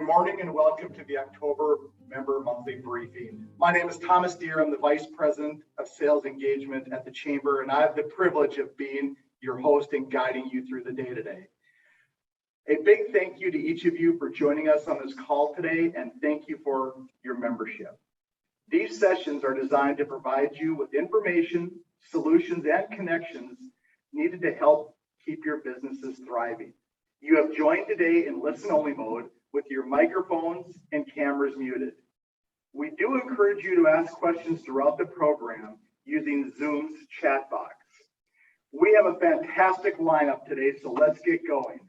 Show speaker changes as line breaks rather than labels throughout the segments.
Good morning and welcome to the October Member Monthly Briefing. My name is Thomas Deere. I'm the Vice President of Sales Engagement at the Chamber, and I have the privilege of being your host and guiding you through the day today. A big thank you to each of you for joining us on this call today, and thank you for your membership. These sessions are designed to provide you with information, solutions, and connections needed to help keep your businesses thriving. You have joined today in listen-only mode with your microphones and cameras muted. We do encourage you to ask questions throughout the program using Zoom's chat box. We have a fantastic lineup today, so let's get going.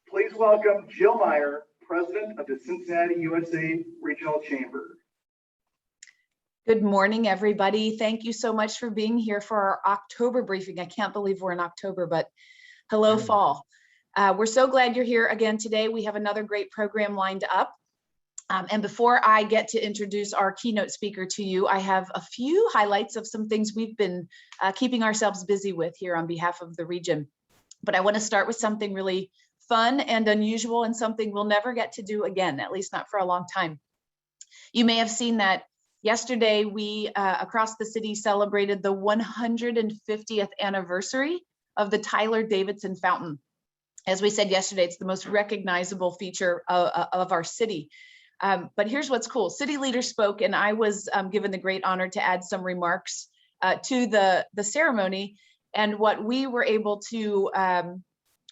Please welcome Jill Meyer, President of the Cincinnati USA Regional Chamber.
Good morning, everybody. Thank you so much for being here for our October briefing. I can't believe we're in October, but hello, fall. We're so glad you're here again today. We have another great program lined up. And before I get to introduce our keynote speaker to you, I have a few highlights of some things we've been keeping ourselves busy with here on behalf of the region. But I want to start with something really fun and unusual and something we'll never get to do again, at least not for a long time. You may have seen that yesterday we across the city celebrated the 150th anniversary of the Tyler Davidson Fountain. As we said yesterday, it's the most recognizable feature of our city. But here's what's cool. City leaders spoke, and I was given the great honor to add some remarks to the ceremony. And what we were able to,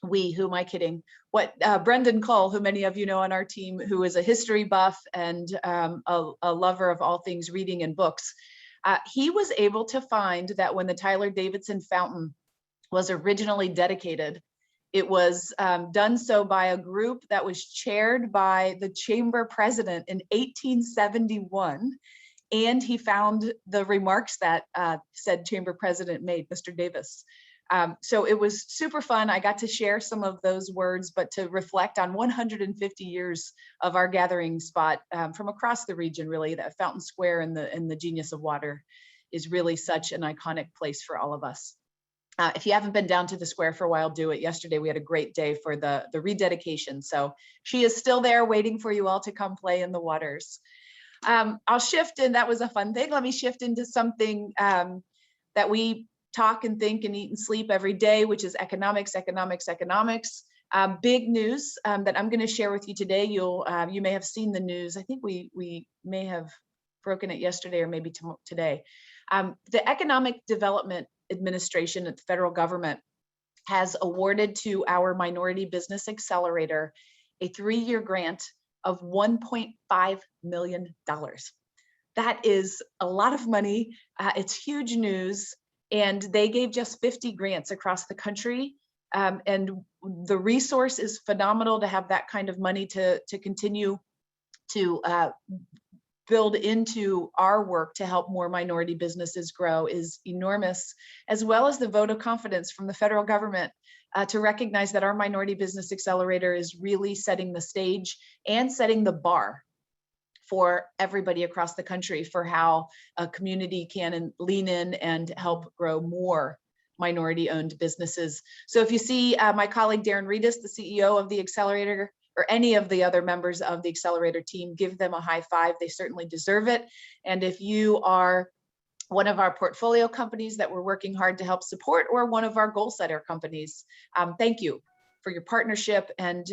who am I kidding? What Brendan Cull, who many of you know on our team, who is a history buff and a lover of all things reading and books, he was able to find that when the Tyler Davidson Fountain was originally dedicated, it was done so by a group that was chaired by the chamber president in 1871. And he found the remarks that said chamber president made, Mr. Davis. So it was super fun. I got to share some of those words, but to reflect on 150 years of our gathering spot from across the region, really, that Fountain Square and the genius of water is really such an iconic place for all of us. If you haven't been down to the square for a while, do it. Yesterday, we had a great day for the rededication. So she is still there waiting for you all to come play in the waters. I'll shift in, that was a fun thing. Let me shift into something that we talk and think and eat and sleep every day, which is economics. Big news that I'm going to share with you today. You may have seen the news. I think we may have broken it yesterday or maybe today. The Economic Development Administration at the federal government has awarded to our Minority Business Accelerator a 3-year grant of $1.5 million. That is a lot of money. It's huge news. And they gave just 50 grants across the country. And the resource is phenomenal to have that kind of money to continue to build into our work to help more minority businesses grow is enormous, as well as the vote of confidence from the federal government to recognize that our Minority Business Accelerator is really setting the stage and setting the bar for everybody across the country for how a community can lean in and help grow more minority-owned businesses. So if you see my colleague Darren Reedus, the CEO of the Accelerator, or any of the other members of the Accelerator team, give them a high five. They certainly deserve it. And if you are one of our portfolio companies that we're working hard to help support, or one of our goal setter companies, thank you for your partnership and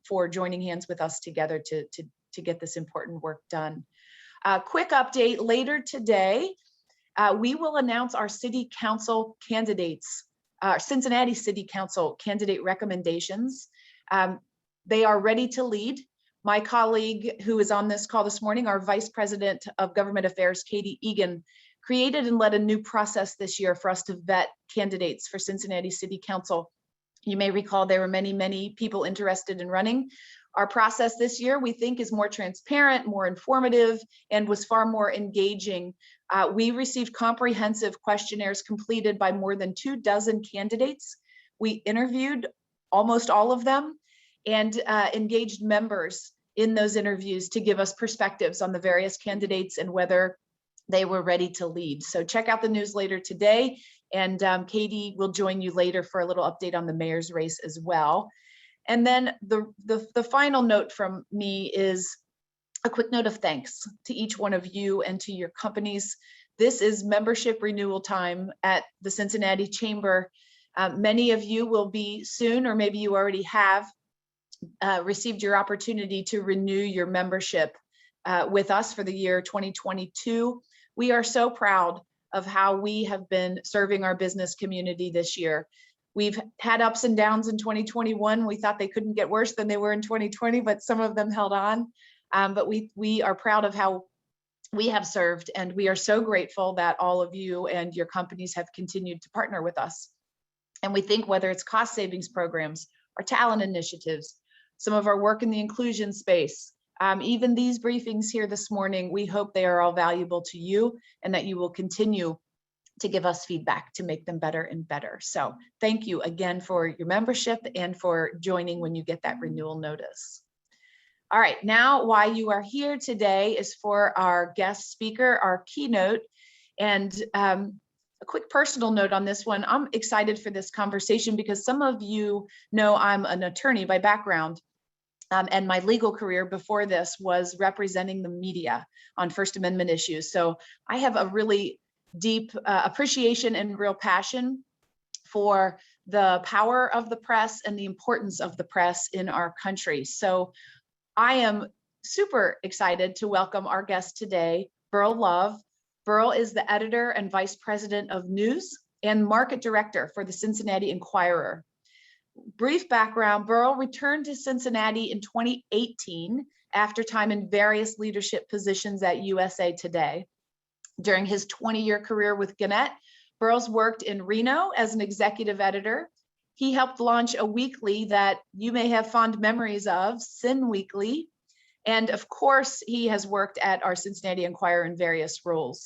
for joining hands with us together to get this important work done. Quick update, later today, we will announce our city council candidates, Cincinnati City Council candidate recommendations. They are ready to lead. My colleague who is on this call this morning, our Vice President of Government Affairs, Katie Egan, created and led a new process this year for us to vet candidates for Cincinnati City Council. You may recall there were many people interested in running. Our process this year, we think, is more transparent, more informative, and was far more engaging. We received comprehensive questionnaires completed by more than 24 candidates. We interviewed almost all of them and engaged members in those interviews to give us perspectives on the various candidates and whether they were ready to lead. So check out the news later today, and Katie will join you later for a little update on the mayor's race as well. And then the final note from me is a quick note of thanks to each one of you and to your companies. This is membership renewal time at the Cincinnati Chamber. Many of you will be soon, or maybe you already have, received your opportunity to renew your membership with us for the year 2022. We are so proud of how we have been serving our business community this year. We've had ups and downs in 2021. We thought they couldn't get worse than they were in 2020, but some of them held on. But we are proud of how we have served, and we are so grateful that all of you and your companies have continued to partner with us. And we think whether it's cost savings programs or talent initiatives, some of our work in the inclusion space, even these briefings here this morning, we hope they are all valuable to you and that you will continue to give us feedback to make them better and better. So thank you again for your membership and for joining when you get that renewal notice. All right, now why you are here today is for our guest speaker, our keynote. And a quick personal note on this one, I'm excited for this conversation because some of you know I'm an attorney by background. And my legal career before this was representing the media on First Amendment issues. So I have a really deep appreciation and real passion for the power of the press and the importance of the press in our country. So I am super excited to welcome our guest today, Beryl Love. Beryl is the editor and vice president of news and market director for the Cincinnati Enquirer. Brief background, Beryl returned to Cincinnati in 2018 after time in various leadership positions at USA Today. During his 20-year career with Gannett, Beryl's worked in Reno as an executive editor. He helped launch a weekly that you may have fond memories of, Sin Weekly. And of course, he has worked at our Cincinnati Enquirer in various roles.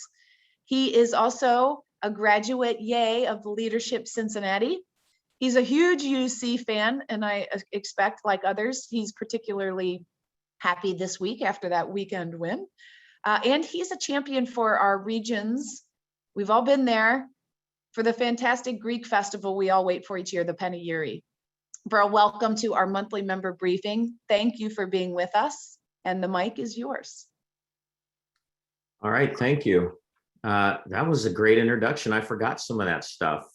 He is also a graduate, yay, of Leadership Cincinnati. He's a huge UC fan, and I expect, like others, he's particularly happy this week after that weekend win. And he's a champion for our regions. We've all been there for the fantastic Greek festival we all wait for each year, the Panegyri. Beryl, welcome to our monthly member briefing. Thank you for being with us, and the mic is yours.
All right, thank you. That was a great introduction. I forgot some of that stuff.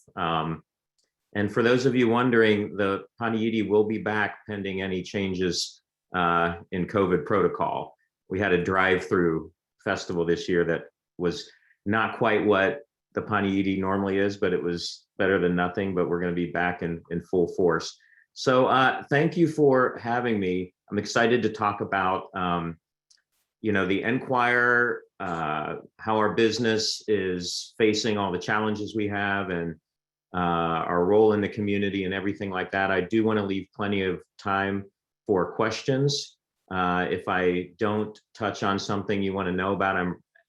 And for those of you wondering, the Panegyri will be back pending any changes in COVID protocol. We had a drive-through festival this year that was not quite what the Panegyri normally is, but it was better than nothing, but we're going to be back in full force. So thank you for having me. I'm excited to talk about, the Enquirer, how our business is facing all the challenges we have, and our role in the community and everything like that. I do want to leave plenty of time for questions. If I don't touch on something you want to know about,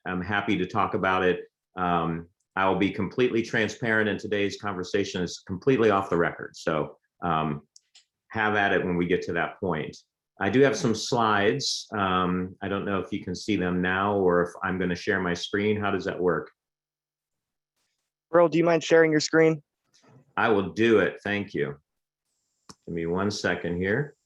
I'm happy to talk about it. I will be completely transparent, and today's conversation is completely off the record. So have at it when we get to that point. I do have some slides. I don't know if you can see them now or if I'm going to share my screen. How does that work?
Beryl, do you mind sharing your screen?
I will do it. Thank you. Give me 1 second here.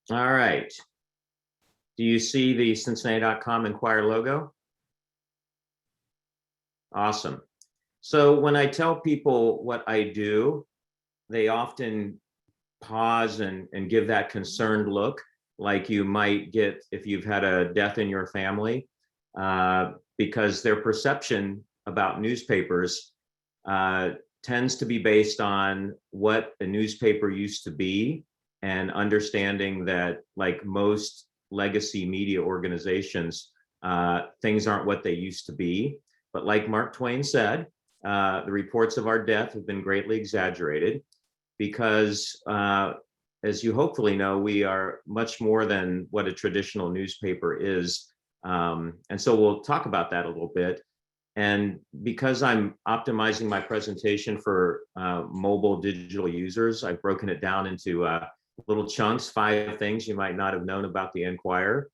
All right. Do you see the Cincinnati.com Enquirer logo? Awesome. So when I tell people what I do, they often pause and give that concerned look, like you might get if you've had a death in your family, because their perception about newspapers tends to be based on what a newspaper used to be, and understanding that, like most legacy media organizations, things aren't what they used to be. But like Mark Twain said, the reports of our death have been greatly exaggerated because, as you hopefully know, we are much more than what a traditional newspaper is. And so we'll talk about that a little bit. And because I'm optimizing my presentation for mobile digital users, I've broken it down into little chunks, 5 things you might not have known about the Enquirer,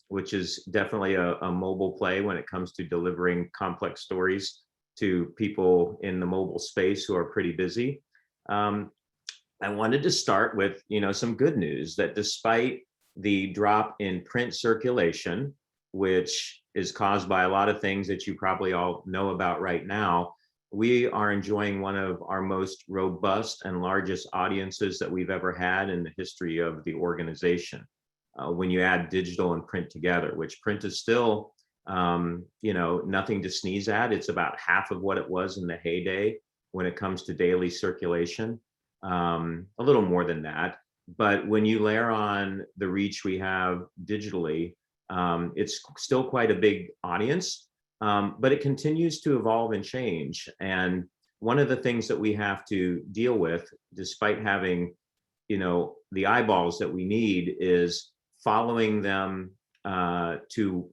which is definitely a mobile play when it comes to delivering complex stories to people in the mobile space who are pretty busy. I wanted to start with, some good news that despite the drop in print circulation, which is caused by a lot of things that you probably all know about right now, we are enjoying one of our most robust and largest audiences that we've ever had in the history of the organization. When you add digital and print together, which print is still, nothing to sneeze at. It's about half of what it was in the heyday when it comes to daily circulation, a little more than that. But when you layer on the reach we have digitally, it's still quite a big audience, but it continues to evolve and change. And one of the things that we have to deal with, despite having, the eyeballs that we need, is following them to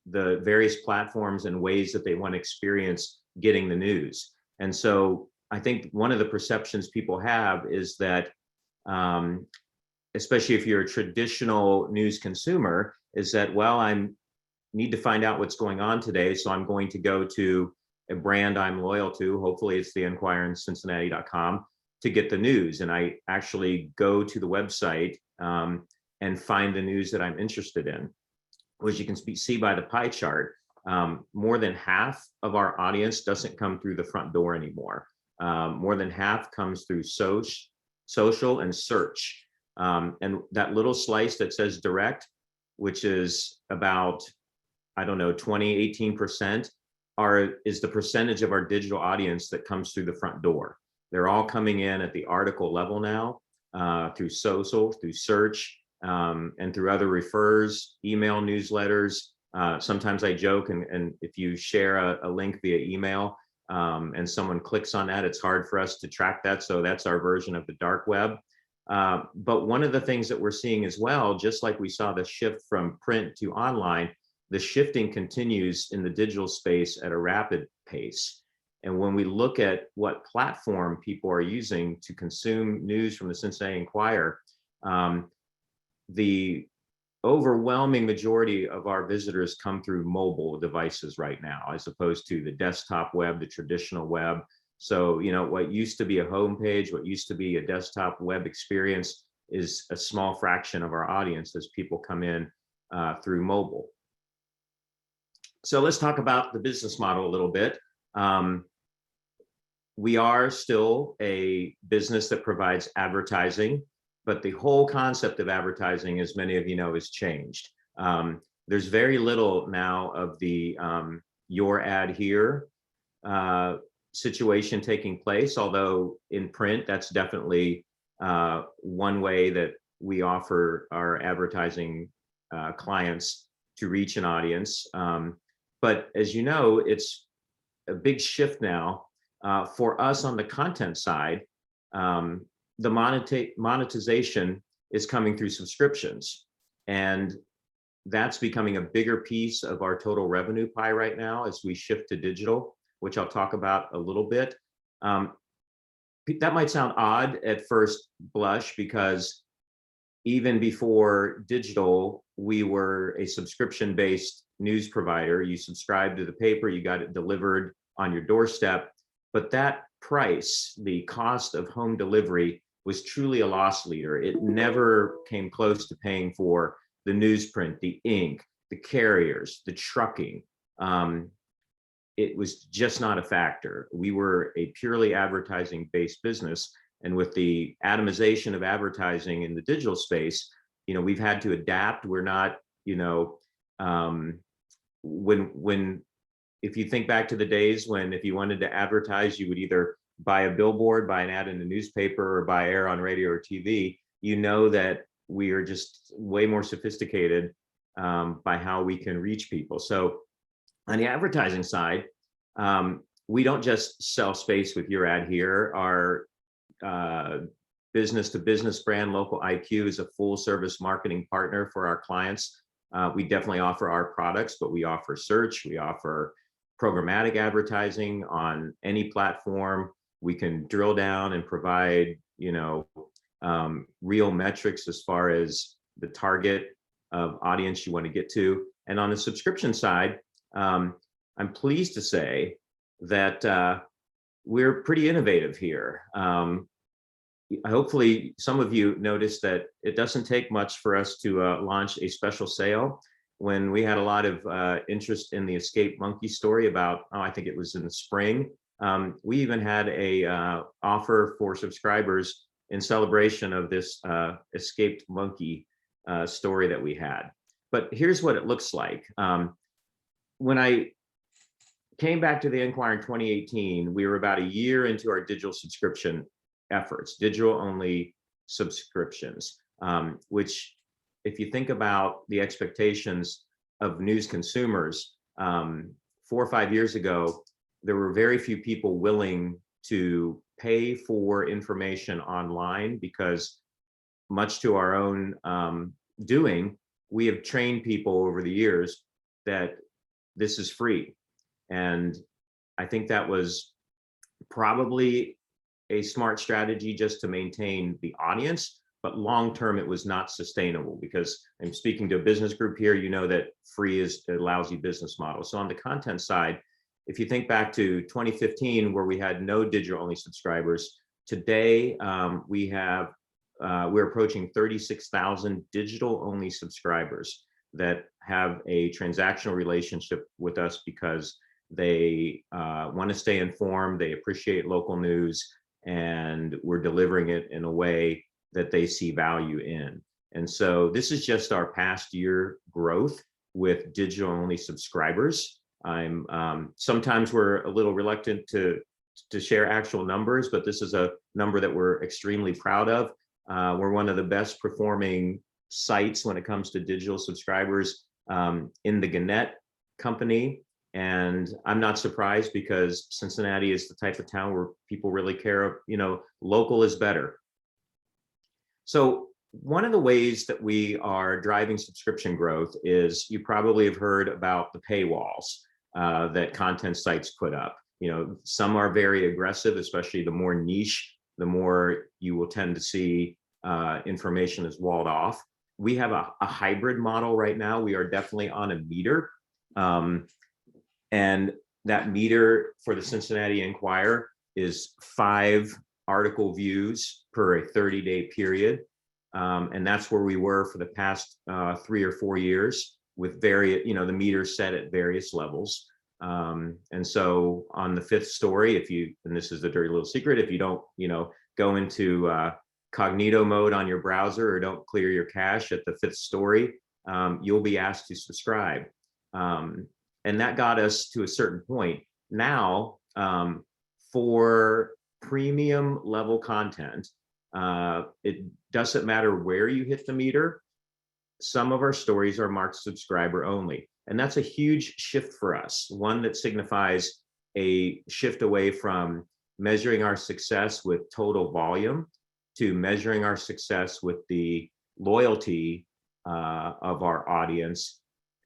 the various platforms and ways that they want to experience getting the news. And so I think one of the perceptions people have is that, especially if you're a traditional news consumer, is that, well, I need to find out what's going on today, so I'm going to go to a brand I'm loyal to, hopefully it's the Enquirer and Cincinnati.com, to get the news. And I actually go to the website and find the news that I'm interested in. As you can see by the pie chart, more than half of our audience doesn't come through the front door anymore. More than half comes through social and search. And that little slice that says direct, which is about, 18% is the percentage of our digital audience that comes through the front door. They're all coming in at the article level now, through social, through search, and through other refers, email newsletters. Sometimes I joke, and if you share a link via email and someone clicks on that, it's hard for us to track that. So that's our version of the dark web. But one of the things that we're seeing as well, just like we saw the shift from print to online, the shifting continues in the digital space at a rapid pace. And when we look at what platform people are using to consume news from the Cincinnati Enquirer, the overwhelming majority of our visitors come through mobile devices right now, as opposed to the desktop web, the traditional web. So, what used to be a homepage, what used to be a desktop web experience is a small fraction of our audience as people come in through mobile. So let's talk about the business model a little bit. We are still a business that provides advertising, but the whole concept of advertising, as many of you know, has changed. There's very little now of the your ad here situation taking place, although in print, that's definitely one way that we offer our advertising clients to reach an audience. But as you know, it's a big shift now for us on the content side. The monetization is coming through subscriptions, and that's becoming a bigger piece of our total revenue pie right now as we shift to digital, which I'll talk about a little bit. That might sound odd at first blush, because even before digital, we were a subscription-based news provider. You subscribed to the paper, you got it delivered on your doorstep, but that price, the cost of home delivery, was truly a loss leader. It never came close to paying for the newsprint, the ink, the carriers, the trucking. It was just not a factor. We were a purely advertising-based business, and with the atomization of advertising in the digital space, we've had to adapt. We're not, if you think back to the days when, if you wanted to advertise, you would either buy a billboard, buy an ad in the newspaper, or buy air on radio or TV, that we are just way more sophisticated by how we can reach people. So on the advertising side, we don't just sell space with your ad here. Our business to business brand, Local IQ, is a full service marketing partner for our clients. We definitely offer our products, but we offer search, we offer programmatic advertising on any platform. We can drill down and provide, real metrics as far as the target of audience you want to get to. And on the subscription side, I'm pleased to say that we're pretty innovative here. Hopefully some of you noticed that it doesn't take much for us to launch a special sale. When we had a lot of interest in the escaped monkey story about, I think it was in the spring, we even had a offer for subscribers in celebration of this escaped monkey story that we had. But here's what it looks like. When I came back to the Enquirer in 2018, we were about a year into our digital subscription efforts, digital only subscriptions, which, if you think about the expectations of news consumers, 4 or 5 years ago, there were very few people willing to pay for information online because, much to our own doing, we have trained people over the years that this is free. And I think that was probably a smart strategy just to maintain the audience, but long-term it was not sustainable, because I'm speaking to a business group here, you know that free is a lousy business model. So on the content side, if you think back to 2015, where we had no digital only subscribers, today we're approaching 36,000 digital only subscribers that have a transactional relationship with us because they want to stay informed, they appreciate local news, and we're delivering it in a way that they see value in. And so this is just our past year growth with digital only subscribers. Sometimes we're a little reluctant to share actual numbers, but this is a number that we're extremely proud of. We're one of the best performing sites when it comes to digital subscribers in the Gannett company. And I'm not surprised, because Cincinnati is the type of town where people really care, local is better. So one of the ways that we are driving subscription growth is, you probably have heard about the paywalls that content sites put up. Some are very aggressive, especially the more niche, the more you will tend to see information is walled off. We have a hybrid model right now. We are definitely on a meter. And that meter for the Cincinnati Enquirer is 5 article views per a 30-day period. And that's where we were for the past 3 or 4 years, with various, the meters set at various levels. And so on the 5th story, and this is a dirty little secret, if you don't, go into cognito mode on your browser, or don't clear your cache at the 5th story, you'll be asked to subscribe. And that got us to a certain point. Now, for premium level content, it doesn't matter where you hit the meter. Some of our stories are marked subscriber only. And that's a huge shift for us, one that signifies a shift away from measuring our success with total volume to measuring our success with the loyalty of our audience,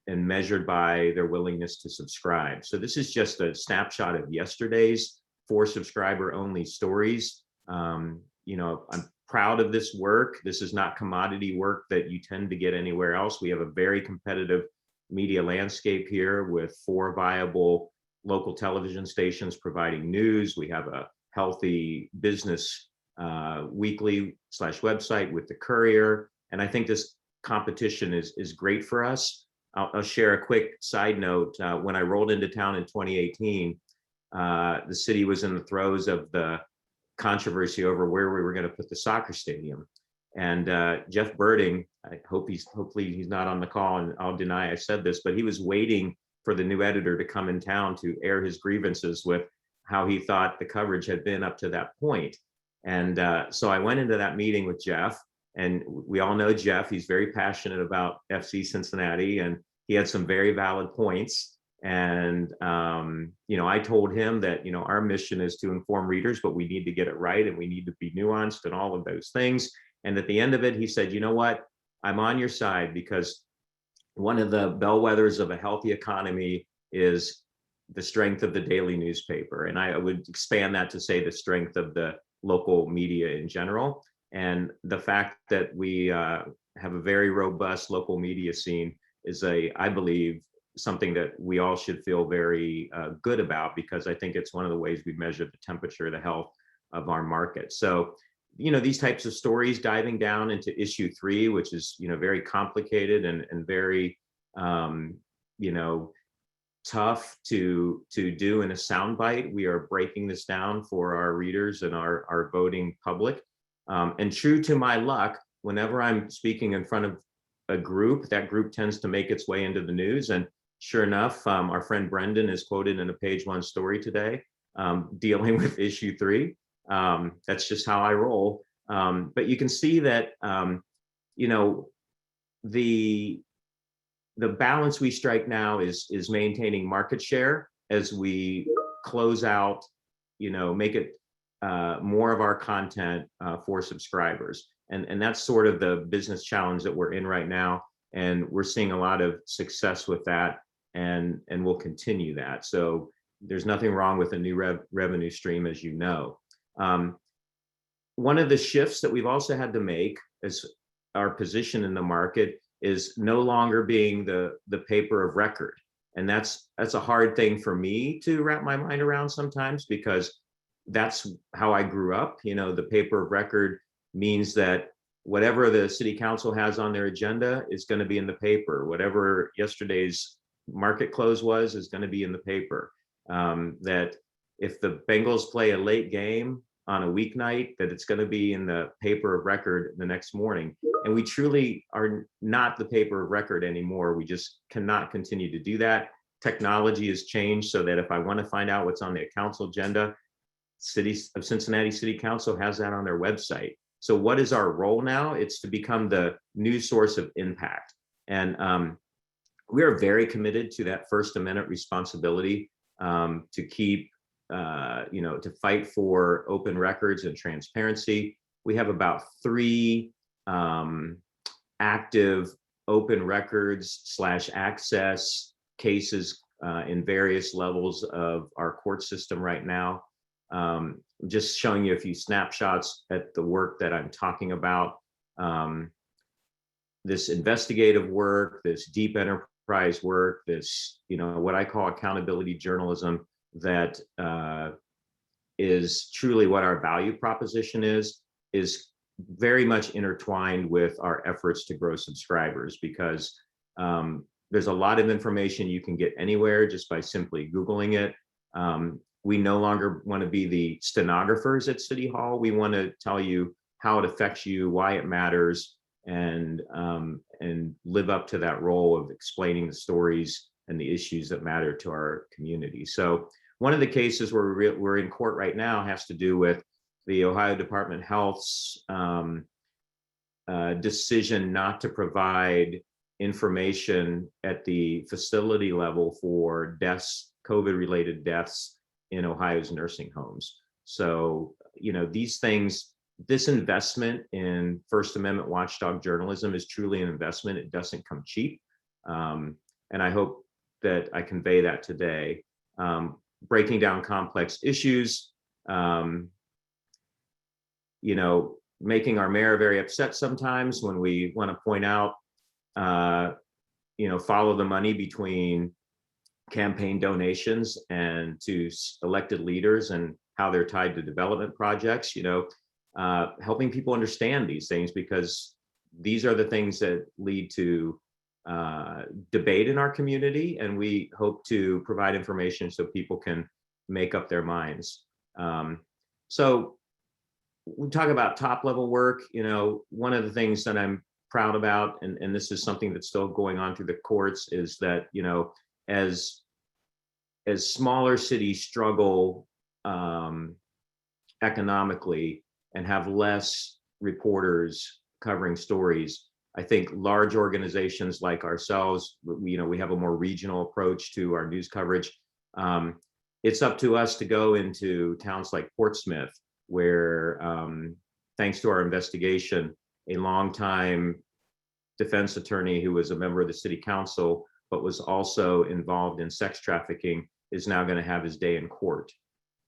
and measured by their willingness to subscribe. So this is just a snapshot of yesterday's 4 subscriber only stories. I'm proud of this work. This is not commodity work that you tend to get anywhere else. We have a very competitive media landscape here, with 4 viable local television stations providing news. We have a healthy business weekly/website with the Courier. And I think this competition is great for us. I'll share a quick side note. When I rolled into town in 2018, the city was in the throes of the controversy over where we were going to put the soccer stadium. And Jeff Birding, hopefully he's not on the call, and I'll deny I said this, but he was waiting for the new editor to come in town to air his grievances with how he thought the coverage had been up to that point. And so I went into that meeting with Jeff, and we all know Jeff. He's very passionate about FC Cincinnati, and he had some very valid points. And, I told him that, our mission is to inform readers, but we need to get it right and we need to be nuanced and all of those things. And at the end of it, he said, you know what, I'm on your side because one of the bellwethers of a healthy economy is the strength of the daily newspaper. And I would expand that to say the strength of the local media in general. And the fact that we have a very robust local media scene is I believe, something that we all should feel very good about, because I think it's one of the ways we measure the temperature of the health of our market. So, these types of stories diving down into issue 3, which is, very complicated and very, tough to do in a soundbite. We are breaking this down for our readers and our voting public. And true to my luck, whenever I'm speaking in front of a group, that group tends to make its way into the news. And sure enough, our friend Brendan is quoted in a page 1 story today, dealing with issue 3. That's just how I roll. But you can see that, the balance we strike now is maintaining market share as we close out, make it more of our content for subscribers. And that's sort of the business challenge that we're in right now. And we're seeing a lot of success with that, and we'll continue that. So there's nothing wrong with a new revenue stream, as you know. One of the shifts that we've also had to make as our position in the market is no longer being the paper of record. And that's a hard thing for me to wrap my mind around sometimes, because that's how I grew up. The paper of record means that whatever the city council has on their agenda is going to be in the paper. Whatever yesterday's market close was is going to be in the paper. That if the Bengals play a late game on a weeknight, that it's going to be in the paper of record the next morning. And we truly are not the paper of record anymore. We just cannot continue to do that. Technology has changed so that if I want to find out what's on the council agenda, Cincinnati City Council has that on their website. So what is our role now? It's to become the news source of impact. And we are very committed to that First Amendment responsibility, to keep, to fight for open records and transparency. We have about 3 active open records / access cases in various levels of our court system right now. Just showing you a few snapshots at the work that I'm talking about. This investigative work, this deep enterprise work, this, what I call accountability journalism, that is truly what our value proposition is very much intertwined with our efforts to grow subscribers, because there's a lot of information you can get anywhere just by simply Googling it. We no longer want to be the stenographers at City Hall. We want to tell you how it affects you, why it matters, and live up to that role of explaining the stories and the issues that matter to our community. So one of the cases where we're in court right now has to do with the Ohio Department of Health's decision not to provide information at the facility level for deaths, COVID-related deaths in Ohio's nursing homes. So, these things, this investment in First Amendment watchdog journalism is truly an investment. It doesn't come cheap. And I hope that I convey that today. Breaking down complex issues, making our mayor very upset sometimes when we want to point out, follow the money between campaign donations and to elected leaders and how they're tied to development projects, helping people understand these things, because these are the things that lead to debate in our community, and we hope to provide information so people can make up their minds. So we talk about top level work. One of the things that I'm proud about, and this is something that's still going on through the courts, is that as smaller cities struggle economically and have less reporters covering stories, I think large organizations like ourselves, we have a more regional approach to our news coverage. It's up to us to go into towns like Portsmouth, where thanks to our investigation, a longtime defense attorney who was a member of the city council, but was also involved in sex trafficking, is now going to have his day in court.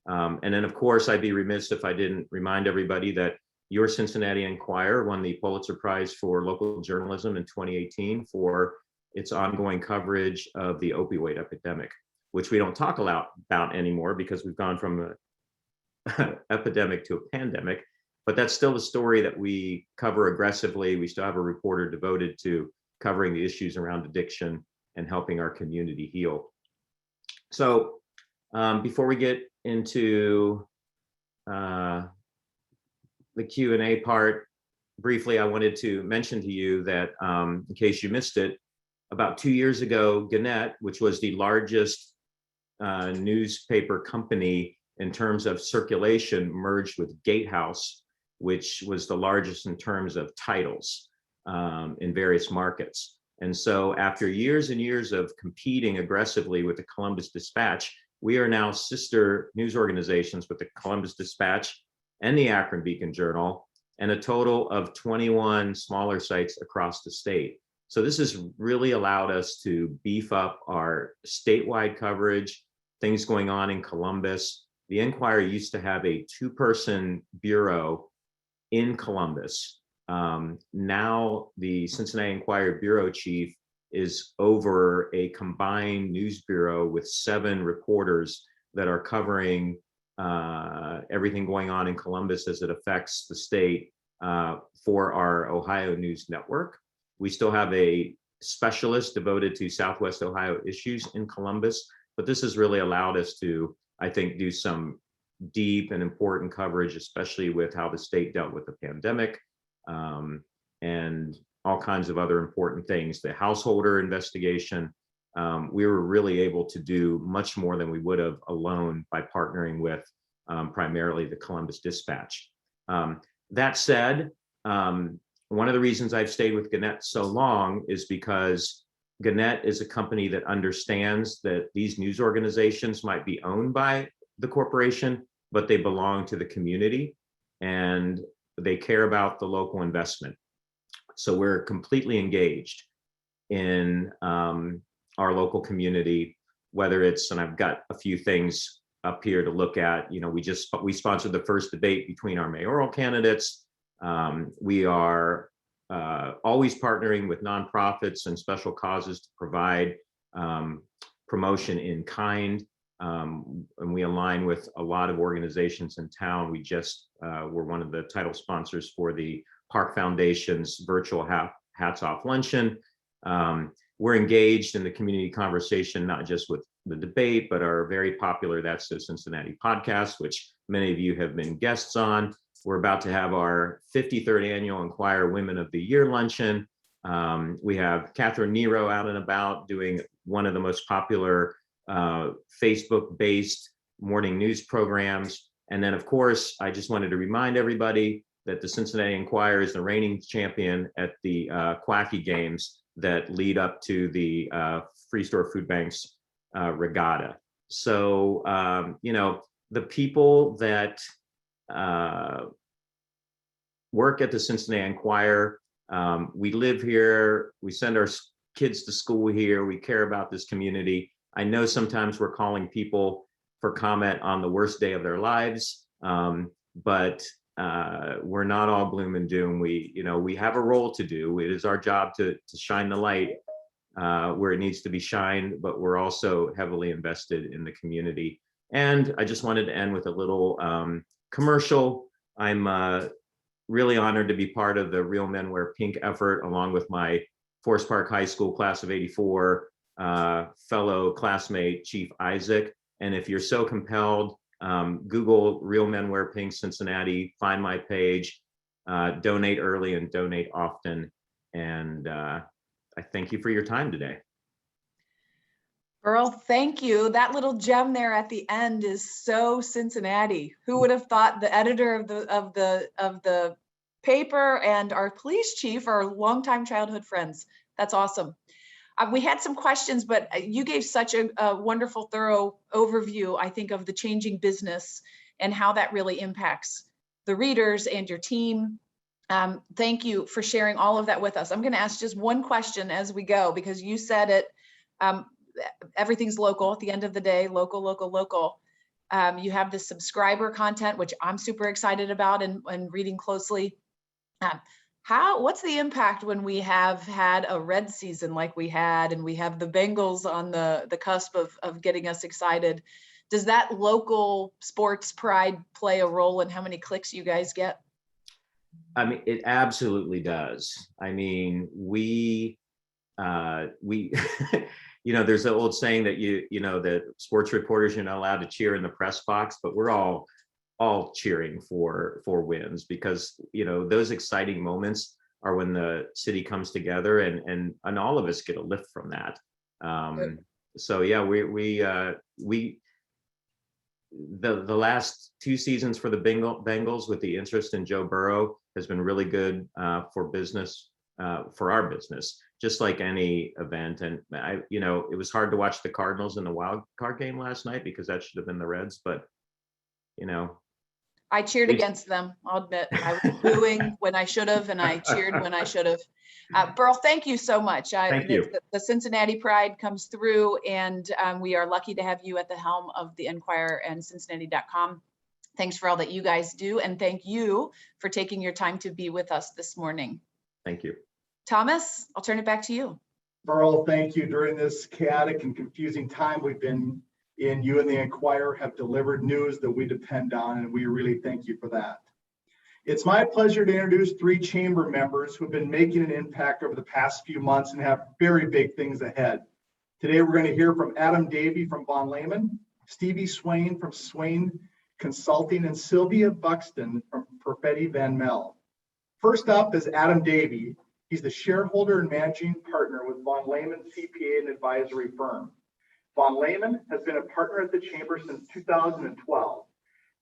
And then, of course, I'd be remiss if I didn't remind everybody that your Cincinnati Enquirer won the Pulitzer Prize for local journalism in 2018 for its ongoing coverage of the opioid epidemic, which we don't talk a lot about anymore because we've gone from an epidemic to a pandemic. But that's still the story that we cover aggressively. We still have a reporter devoted to covering the issues around addiction and helping our community heal. So before we get into the Q&A part, briefly, I wanted to mention to you that in case you missed it, about 2 years ago, Gannett, which was the largest newspaper company in terms of circulation, merged with Gatehouse, which was the largest in terms of titles in various markets. And so after years and years of competing aggressively with the Columbus Dispatch, we are now sister news organizations with the Columbus Dispatch and the Akron Beacon Journal, and a total of 21 smaller sites across the state. So this has really allowed us to beef up our statewide coverage, things going on in Columbus. The Enquirer used to have a 2-person bureau in Columbus. Now the Cincinnati Enquirer bureau chief is over a combined news bureau with 7 reporters that are covering everything going on in Columbus as it affects the state for our Ohio News Network. We still have a specialist devoted to Southwest Ohio issues in Columbus, but this has really allowed us to, I think, do some deep and important coverage, especially with how the state dealt with the pandemic and all kinds of other important things. The householder investigation, we were really able to do much more than we would have alone by partnering with primarily the Columbus Dispatch. That said, one of the reasons I've stayed with Gannett so long is because Gannett is a company that understands that these news organizations might be owned by the corporation, but they belong to the community and they care about the local investment. So we're completely engaged in our local community, whether it's, and I've got a few things up here to look at, we sponsored the first debate between our mayoral candidates. We are always partnering with nonprofits and special causes to provide promotion in kind. And we align with a lot of organizations in town. We just were one of the title sponsors for the Park Foundation's virtual Hats Off Luncheon. We're engaged in the community conversation, not just with the debate, but our very popular That's So Cincinnati podcast, which many of you have been guests on. We're about to have our 53rd annual Enquirer Women of the Year luncheon. We have Catherine Nero out and about doing one of the most popular Facebook-based morning news programs. And then, of course, I just wanted to remind everybody that the Cincinnati Enquirer is the reigning champion at the Quacky Games that lead up to the Free Store Food Bank's regatta. So, the people that work at the Cincinnati Enquirer, we live here, we send our kids to school here, we care about this community. I know sometimes we're calling people for comment on the worst day of their lives, but we're not all gloom and doom. We have a role to do. It is our job to shine the light where it needs to be shined, but we're also heavily invested in the community. And I just wanted to end with a little commercial. I'm really honored to be part of the Real Men Wear Pink effort, along with my Forest Park High School class of '84 fellow classmate, Chief Isaac. And if you're so compelled, Google Real Men Wear Pink Cincinnati, find my page, donate early and donate often. And I thank you for your time today.
Beryl, thank you. That little gem there at the end is so Cincinnati. Who would have thought the editor of the paper and our police chief are longtime childhood friends. That's awesome. We had some questions, but you gave such a wonderful, thorough overview, I think, of the changing business and how that really impacts the readers and your team. Thank you for sharing all of that with us. I'm going to ask just one question as we go, because you said it, everything's local at the end of the day, local, local, local. You have the subscriber content, which I'm super excited about and reading closely. What's the impact when we have had a red season like we had, and we have the Bengals on the cusp of getting us excited? Does that local sports pride play a role in how many clicks you guys get?
I mean, it absolutely does. I mean, we you know, there's an old saying that that sports reporters, you're not allowed to cheer in the press box, but we're all cheering for wins, because those exciting moments are when the city comes together, and all of us get a lift from that. So yeah, the last 2 seasons for the Bengals, with the interest in Joe Burrow, has been really good for business, for our business, just like any event. And it was hard to watch the Cardinals in the wild card game last night, because that should have been the Reds, but
I cheered against them. I'll admit, I was booing when I should have, and I cheered when I should have. Beryl, thank you so much.
Thank you.
The Cincinnati pride comes through, and we are lucky to have you at the helm of the Enquirer and Cincinnati.com. Thanks for all that you guys do, and thank you for taking your time to be with us this morning.
Thank you.
Thomas, I'll turn it back to you.
Beryl, thank you. During this chaotic and confusing time we've been in, you and the Enquirer have delivered news that we depend on, and we really thank you for that. It's my pleasure to introduce 3 chamber members who have been making an impact over the past few months and have very big things ahead. Today, we're going to hear from Adam Davey from VonLehman, Stevie Swain from Swain Consulting, and Sylvia Buxton from Perfetti van Melle. First up is Adam Davey. He's the shareholder and managing partner with VonLehman CPA and advisory firm. VonLehman has been a partner at the Chamber since 2012.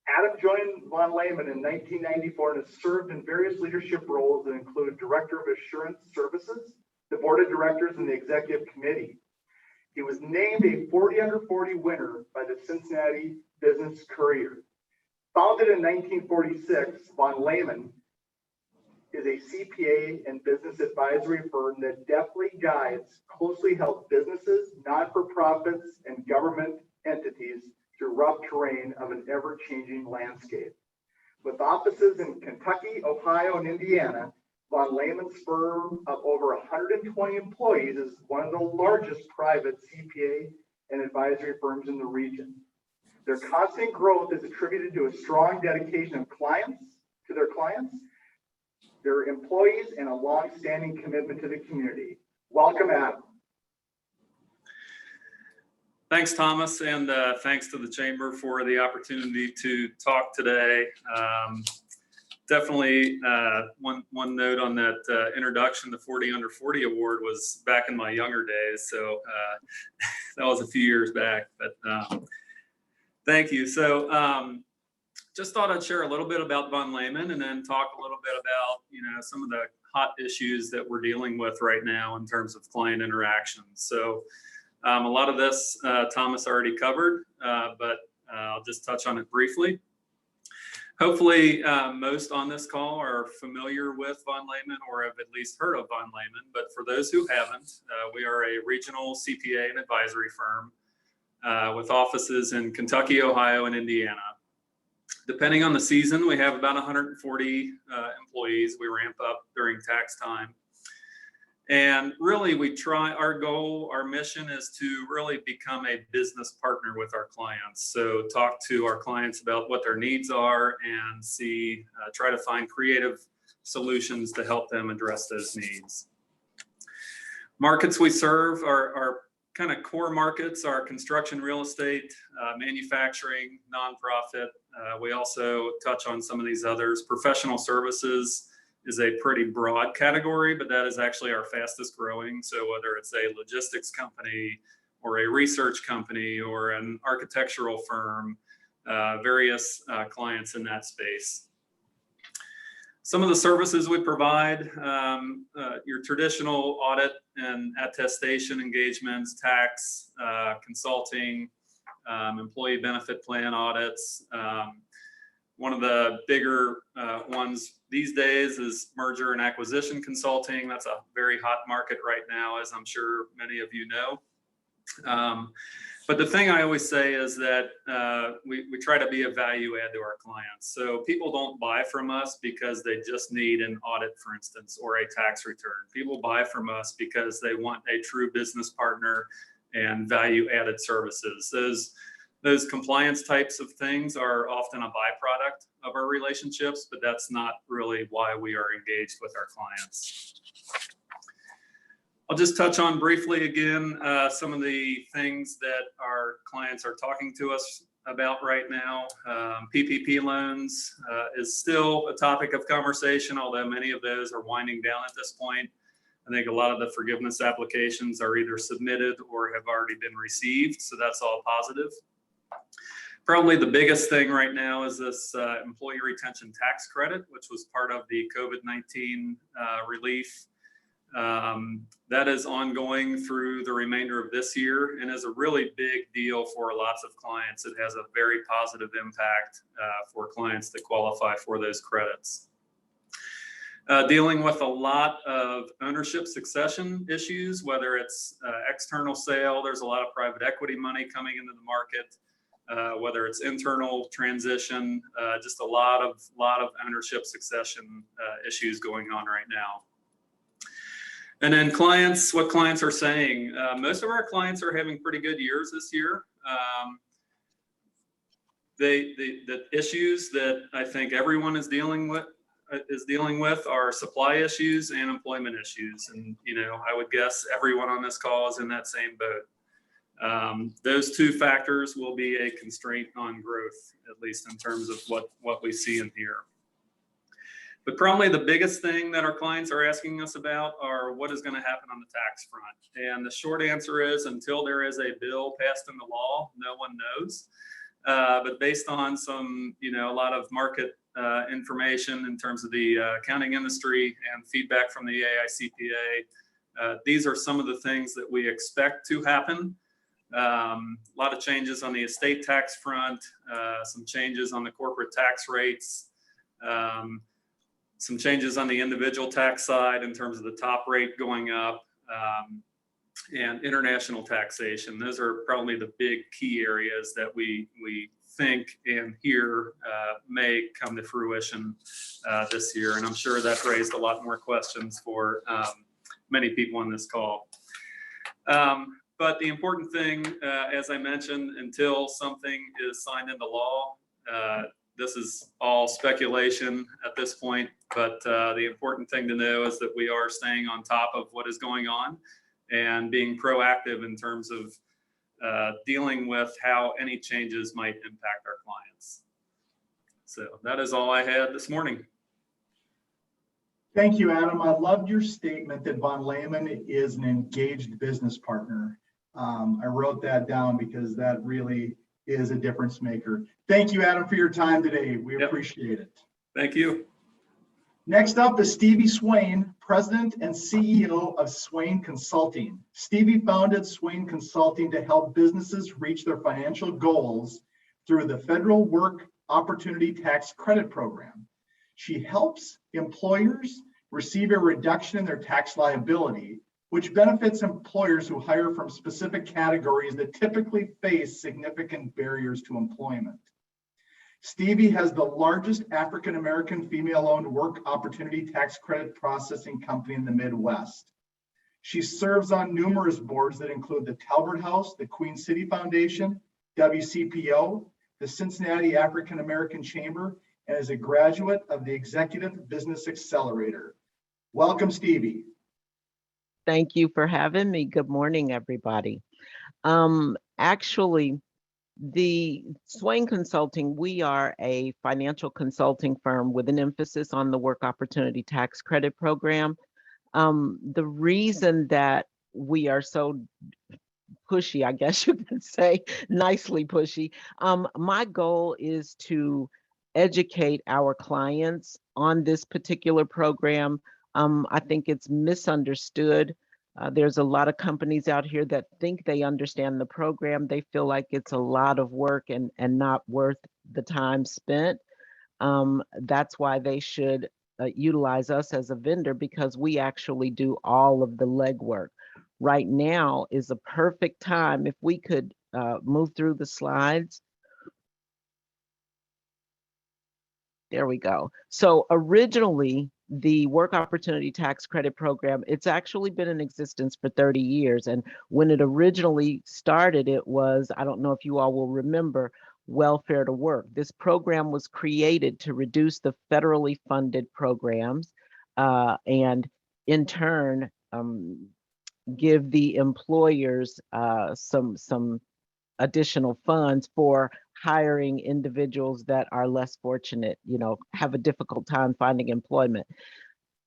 Adam joined VonLehman in 1994 and has served in various leadership roles that include Director of Assurance Services, the Board of Directors, and the Executive Committee. He was named a 40 under 40 winner by the Cincinnati Business Courier. Founded in 1946, VonLehman is a CPA and business advisory firm that deftly guides closely held businesses, not-for-profits, and government entities through rough terrain of an ever-changing landscape. With offices in Kentucky, Ohio, and Indiana, VonLehman's firm of over 120 employees is one of the largest private CPA and advisory firms in the region. Their constant growth is attributed to a strong dedication of their clients, their employees, and a long-standing commitment to the community. Welcome, Adam.
Thanks, Thomas, and thanks to the Chamber for the opportunity to talk today. Definitely one note on that introduction, the 40 under 40 award was back in my younger days, so that was a few years back, but thank you. So just thought I'd share a little bit about VonLehman and then talk a little bit about some of the hot issues that we're dealing with right now in terms of client interactions. So a lot of this Thomas already covered, but I'll just touch on it briefly. Hopefully most on this call are familiar with VonLehman or have at least heard of VonLehman, but for those who haven't, we are a regional CPA and advisory firm with offices in Kentucky, Ohio, and Indiana. Depending on the season, we have about 140 employees. We ramp up during tax time. And really, our mission is to really become a business partner with our clients. So talk to our clients about what their needs are and try to find creative solutions to help them address those needs. Markets we serve are kind of core markets are construction, real estate, manufacturing, nonprofit. We also touch on some of these others. Professional services is a pretty broad category, but that is actually our fastest growing. So whether it's a logistics company or a research company or an architectural firm, various clients in that space. Some of the services we provide, your traditional audit and attestation engagements, tax, consulting, employee benefit plan audits. One of the bigger ones these days is merger and acquisition consulting. That's a very hot market right now, as I'm sure many of you know. But the thing I always say is that we try to be a value add to our clients. So people don't buy from us because they just need an audit, for instance, or a tax return. People buy from us because they want a true business partner and value added services. Those compliance types of things are often a byproduct of our relationships, but that's not really why we are engaged with our clients. I'll just touch on briefly again some of the things that our clients are talking to us about right now. PPP loans is still a topic of conversation, although many of those are winding down at this point. I think a lot of the forgiveness applications are either submitted or have already been received, so that's all positive. Probably the biggest thing right now is this employee retention tax credit, which was part of the COVID-19 relief. That is ongoing through the remainder of this year and is a really big deal for lots of clients. It has a very positive impact for clients that qualify for those credits. Dealing with a lot of ownership succession issues, whether it's external sale, there's a lot of private equity money coming into the market. Whether it's internal transition, just a lot of ownership succession issues going on right now. And then clients, what clients are saying, most of our clients are having pretty good years this year. The issues that I think everyone is dealing with are supply issues and employment issues. And, you know, I would guess everyone on this call is in that same boat. Those two factors will be a constraint on growth, at least in terms of what we see in here. But probably the biggest thing that our clients are asking us about are what is going to happen on the tax front. And the short answer is until there is a bill passed into law, no one knows. But based on some, you know, a lot of market information in terms of the accounting industry and feedback from the AICPA, these are some of the things that we expect to happen. A lot of changes on the estate tax front, some changes on the corporate tax rates, some changes on the individual tax side in terms of the top rate going up, and international taxation. Those are probably the big key areas that we think and hear may come to fruition this year. And I'm sure that raised a lot more questions for many people on this call. But the important thing, as I mentioned, until something is signed into law, this is all speculation at this point, but the important thing to know is that we are staying on top of what is going on and being proactive in terms of dealing with how any changes might impact our clients. So that is all I had this morning.
Thank you, Adam. I loved your statement that VonLehman is an engaged business partner. I wrote that down because that really is a difference maker. Thank you, Adam, for your time today. We appreciate it.
Thank you.
Next up is Stevie Swain, President and CEO of Swain Consulting. Stevie founded Swain Consulting to help businesses reach their financial goals through the Federal Work Opportunity Tax Credit Program. She helps employers receive a reduction in their tax liability, which benefits employers who hire from specific categories that typically face significant barriers to employment. Stevie has the largest African-American female-owned work opportunity tax credit processing company in the Midwest. She serves on numerous boards that include the Talbert House, the Queen City Foundation, WCPO, the Cincinnati African-American Chamber, and is a graduate of the Executive Business Accelerator. Welcome, Stevie.
Thank you for having me. Good morning, everybody. Actually, the Swain Consulting, we are a financial consulting firm with an emphasis on the Work Opportunity Tax Credit Program. The reason that we are so pushy, I guess you could say, nicely pushy, my goal is to educate our clients on this particular program. I think it's misunderstood. There's a lot of companies out here that think they understand the program. They feel like it's a lot of work and not worth the time spent. That's why they should utilize us as a vendor, because we actually do all of the legwork. Right now is a perfect time. If we could move through the slides. There we go. So originally, the Work Opportunity Tax Credit Program, it's actually been in existence for 30 years. And when it originally started, it was, I don't know if you all will remember, Welfare to Work. This program was created to reduce the federally funded programs and in turn give the employers some additional funds for hiring individuals that are less fortunate, have a difficult time finding employment.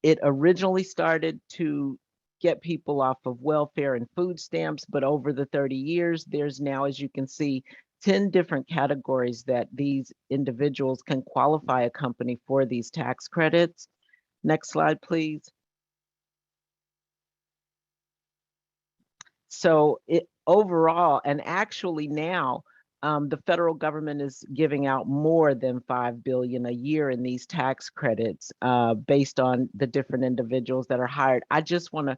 It originally started to get people off of welfare and food stamps, but over the 30 years, there's now, as you can see, 10 different categories that these individuals can qualify a company for these tax credits. Next slide, please. So overall, and actually now, the federal government is giving out more than $5 billion a year in these tax credits based on the different individuals that are hired. I just want to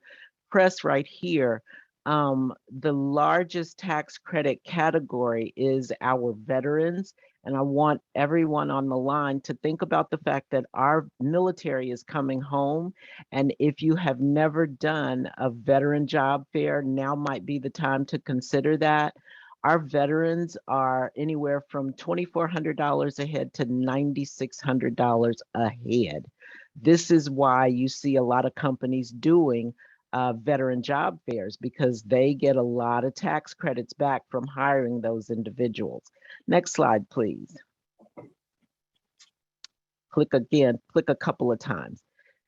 press right here. The largest tax credit category is our veterans. And I want everyone on the line to think about the fact that our military is coming home. And if you have never done a veteran job fair, now might be the time to consider that. Our veterans are anywhere from $2,400 a head to $9,600 a head. This is why you see a lot of companies doing veteran job fairs, because they get a lot of tax credits back from hiring those individuals. Next slide, please. Click again, click a couple of times.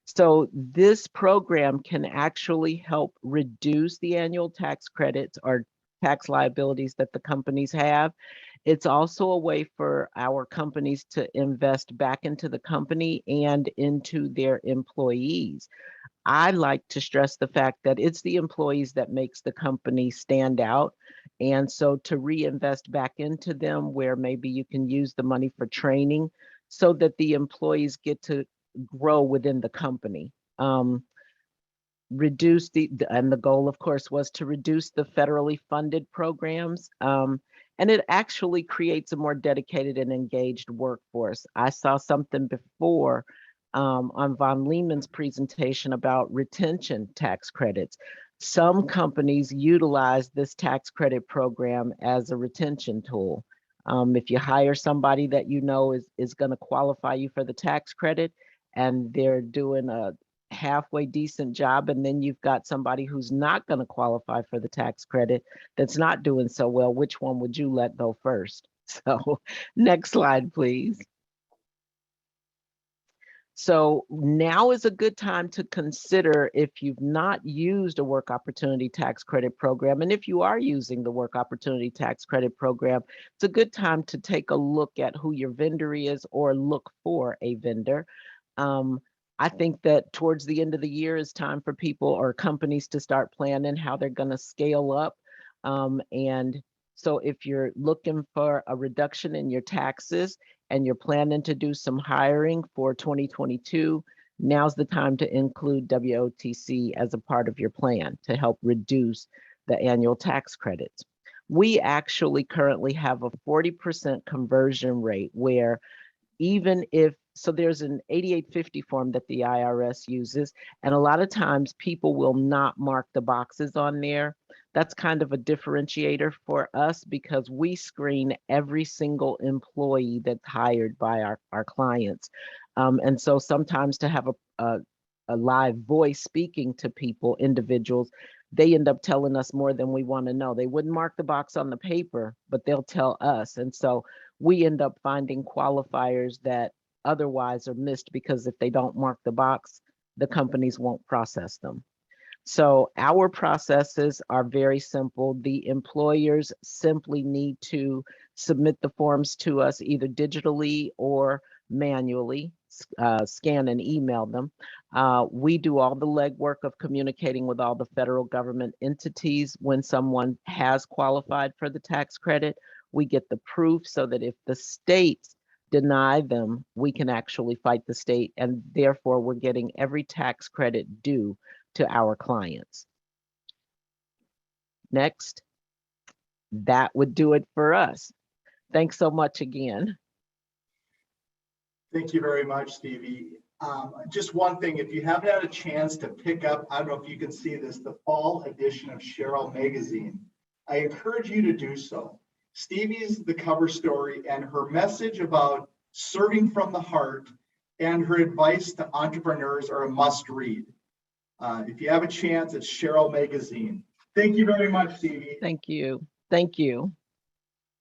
So this program can actually help reduce the annual tax credits or tax liabilities that the companies have. It's also a way for our companies to invest back into the company and into their employees. I like to stress the fact that it's the employees that makes the company stand out. And so to reinvest back into them, where maybe you can use the money for training so that the employees get to grow within the company. Reduce and the goal, of course, was to reduce the federally funded programs. And it actually creates a more dedicated and engaged workforce. I saw something before on VonLehman's presentation about retention tax credits. Some companies utilize this tax credit program as a retention tool. If you hire somebody that you know is going to qualify you for the tax credit, and they're doing a halfway decent job, and then you've got somebody who's not going to qualify for the tax credit that's not doing so well, which one would you let go first? So next slide, please. So now is a good time to consider, if you've not used a Work Opportunity Tax Credit Program, and if you are using the Work Opportunity Tax Credit Program, it's a good time to take a look at who your vendor is or look for a vendor. I think that towards the end of the year is time for people or companies to start planning how they're going to scale up. And so if you're looking for a reduction in your taxes and you're planning to do some hiring for 2022, now's the time to include WOTC as a part of your plan to help reduce the annual tax credits. We actually currently have a 40% conversion rate where even if, so there's an 8850 form that the IRS uses, and a lot of times people will not mark the boxes on there. That's kind of a differentiator for us because we screen every single employee that's hired by our clients. And so sometimes to have a live voice speaking to people, individuals, they end up telling us more than we want to know. They wouldn't mark the box on the paper, but they'll tell us. And so we end up finding qualifiers that otherwise are missed because if they don't mark the box, the companies won't process them. So our processes are very simple. The employers simply need to submit the forms to us either digitally or manually, scan and email them. We do all the legwork of communicating with all the federal government entities when someone has qualified for the tax credit. We get the proof so that if the states deny them, we can actually fight the state, and therefore we're getting every tax credit due to our clients. Next, that would do it for us. Thanks so much again.
Thank you very much, Stevie. Just one thing, if you haven't had a chance to pick up, I don't know if you can see this, the fall edition of Sheryl magazine, I encourage you to do so. Stevie's the cover story, and her message about serving from the heart and her advice to entrepreneurs are a must read. If you have a chance, it's Sheryl magazine. Thank you very much, Stevie.
Thank you. Thank you.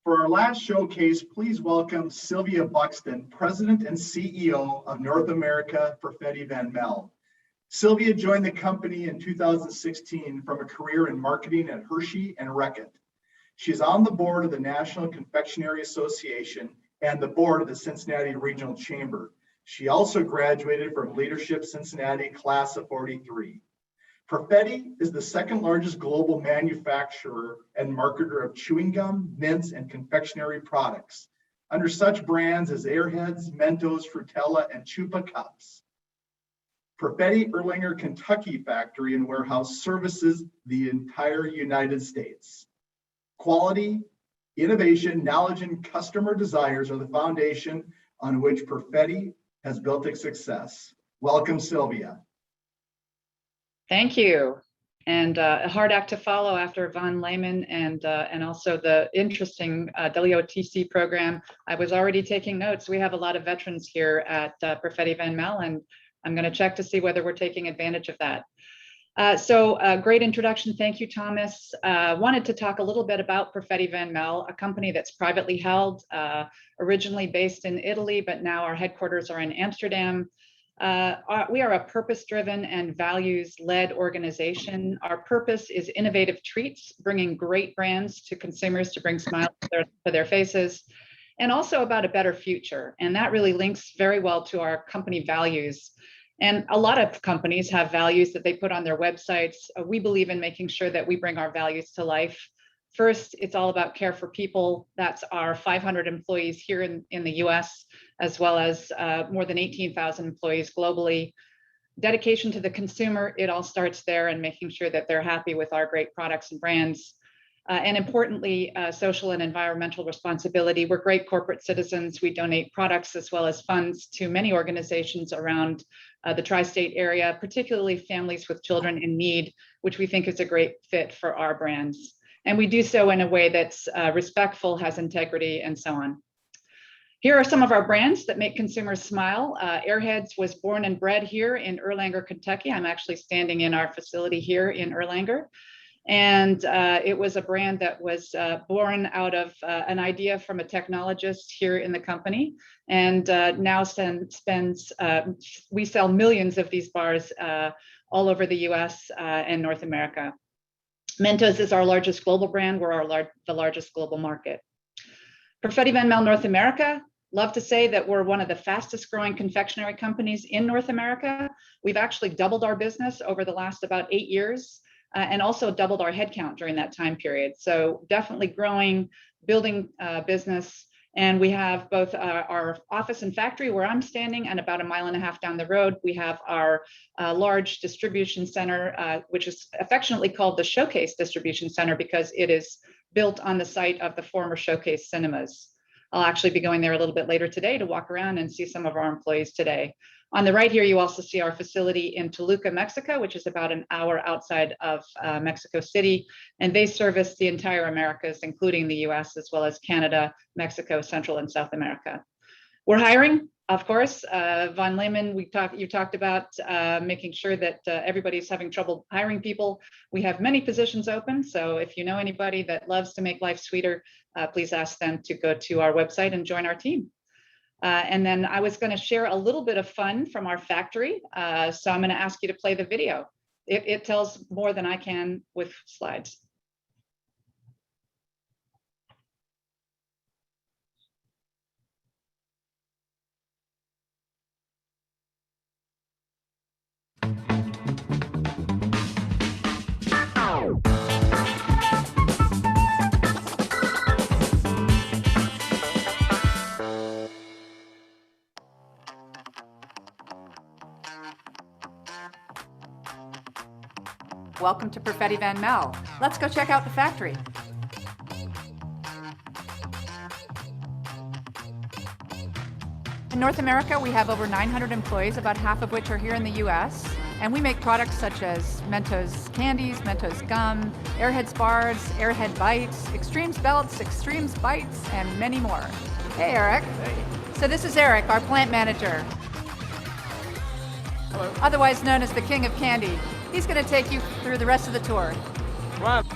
For our last showcase, please welcome Sylvia Buxton, President and CEO of North America Perfetti Melle. Sylvia joined the company in 2016 from a career in marketing at Hershey and Reckitt. She's on the board of the National Confectionery Association and the board of the Cincinnati Regional Chamber. She also graduated from Leadership Cincinnati Class of 43. Perfetti is the second largest global manufacturer and marketer of chewing gum, mints, and confectionery products under such brands as Airheads, Mentos, Frutella, and Chupa Cups. Perfetti Erlanger, Kentucky factory and warehouse services the entire United States. Quality, innovation, knowledge, and customer desires are the foundation on which Perfetti has built its success. Welcome, Sylvia.
Thank you. And a hard act to follow after VonLehman and also the interesting WOTC program. I was already taking notes. We have a lot of veterans here at Perfetti Melle, and I'm going to check to see whether we're taking advantage of that. So great introduction. Thank you, Thomas. Wanted to talk a little bit about Perfetti Melle, a company that's privately held, originally based in Italy, but now our headquarters are in Amsterdam. We are a purpose-driven and values-led organization. Our purpose is innovative treats, bringing great brands to consumers to bring smiles to their faces, and also about a better future. And that really links very well to our company values. And a lot of companies have values that they put on their websites. We believe in making sure that we bring our values to life. First, it's all about care for people. That's our 500 employees here in the US, as well as more than 18,000 employees globally. Dedication to the consumer, it all starts there, and making sure that they're happy with our great products and brands. And importantly, social and environmental responsibility. We're great corporate citizens. We donate products as well as funds to many organizations around the tri-state area, particularly families with children in need, which we think is a great fit for our brands. And we do so in a way that's respectful, has integrity, and so on. Here are some of our brands that make consumers smile. Airheads was born and bred here in Erlanger, Kentucky. I'm actually standing in our facility here in Erlanger. And it was a brand that was born out of an idea from a technologist here in the company. And now we sell millions of these bars all over the US and North America. Mentos is our largest global brand. We're the largest global market. Perfetti Melle North America, love to say that we're one of the fastest growing confectionery companies in North America. We've actually doubled our business over the last about 8 years. And also doubled our headcount during that time period. So definitely growing, building business. And we have both our office and factory where I'm standing, and about 1.5 miles down the road, we have our large distribution center, which is affectionately called the Showcase Distribution Center because it is built on the site of the former Showcase Cinemas. I'll actually be going there a little bit later today to walk around and see some of our employees today. On the right here, you also see our facility in Toluca, Mexico, which is about an hour outside of Mexico City. And they service the entire Americas, including the US, as well as Canada, Mexico, Central and South America. We're hiring, of course. VonLehman, you talked about making sure that everybody's having trouble hiring people. We have many positions open. So if you know anybody that loves to make life sweeter, please ask them to go to our website and join our team. And then I was going to share a little bit of fun from our factory. So I'm going to ask you to play the video. It tells more than I can with slides.
Welcome to Perfetti Van Melle. Let's go check out the factory. In North America, we have over 900 employees, about half of which are here in the US. And we make products such as Mentos candies, Mentos gum, Airheads bars, Airhead bites, Extremes belts, Extremes bites, and many more. Hey, Eric.
Hey.
So this is Eric, our plant manager.
Hello.
Otherwise known as the King of Candy. He's going to take you through the rest of the tour.
Come on.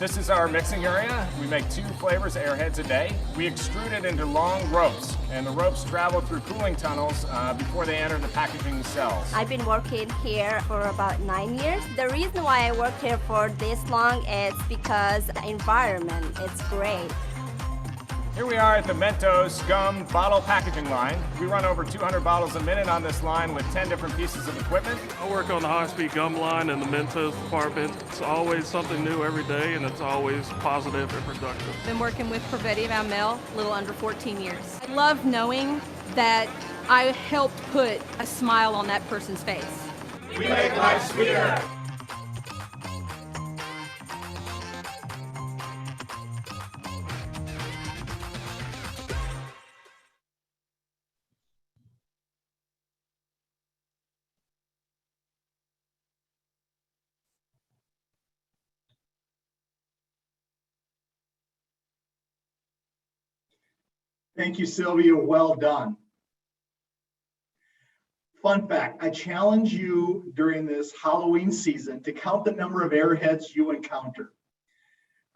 This is our mixing area. We make 2 flavors of Airheads a day. We extrude it into long ropes, and the ropes travel through cooling tunnels before they enter the packaging cells.
I've been working here for about 9 years. The reason why I work here for this long is because the environment is great.
Here we are at the Mentos gum bottle packaging line. We run over 200 bottles a minute on this line with 10 different pieces of equipment.
I work on the high-speed gum line in the Mentos department. It's always something new every day, and it's always positive and productive.
Been working with Perfetti Van Melle a little under 14 years. I love knowing that I helped put a smile on that person's face.
We make life sweeter.
Thank you, Sylvia. Well done. Fun fact, I challenge you during this Halloween season to count the number of Airheads you encounter.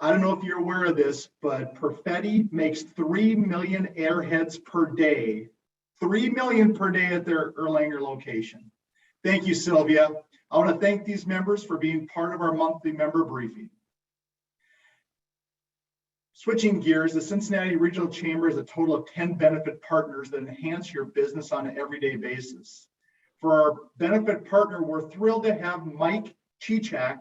I don't know if you're aware of this, but Perfetti makes 3 million Airheads per day. 3 million per day at their Erlanger location. Thank you, Sylvia. I want to thank these members for being part of our monthly member briefing. Switching gears, the Cincinnati Regional Chamber is a total of 10 benefit partners that enhance your business on an everyday basis. For our benefit partner, we're thrilled to have Mike Chichak,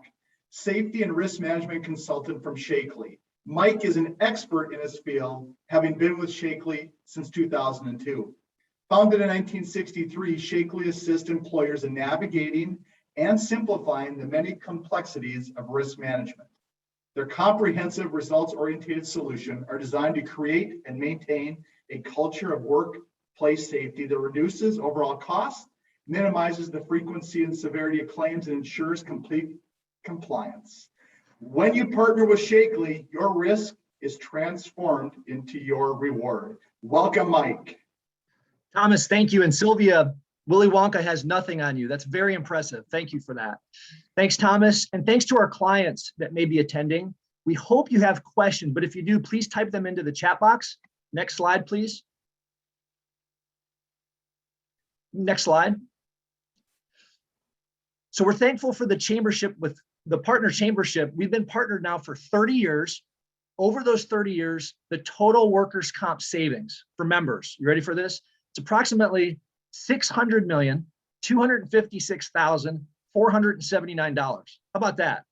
Safety and Risk Management Consultant from Sheakley. Mike is an expert in his field, having been with Sheakley since 2002. Founded in 1963, Sheakley assists employers in navigating and simplifying the many complexities of risk management. Their comprehensive results-oriented solutions are designed to create and maintain a culture of workplace safety that reduces overall costs, minimizes the frequency and severity of claims, and ensures complete compliance. When you partner with Sheakley, your risk is transformed into your reward. Welcome, Mike.
Thomas, thank you. And Sylvia, Willy Wonka has nothing on you. That's very impressive. Thank you for that. Thanks, Thomas. And thanks to our clients that may be attending. We hope you have questions, but if you do, please type them into the chat box. Next slide, please. Next slide. So we're thankful for the chambership with the partner chambership. We've been partnered now for 30 years. Over those 30 years, the total workers' comp savings for members, you ready for this? It's approximately $600,256,479. How about that?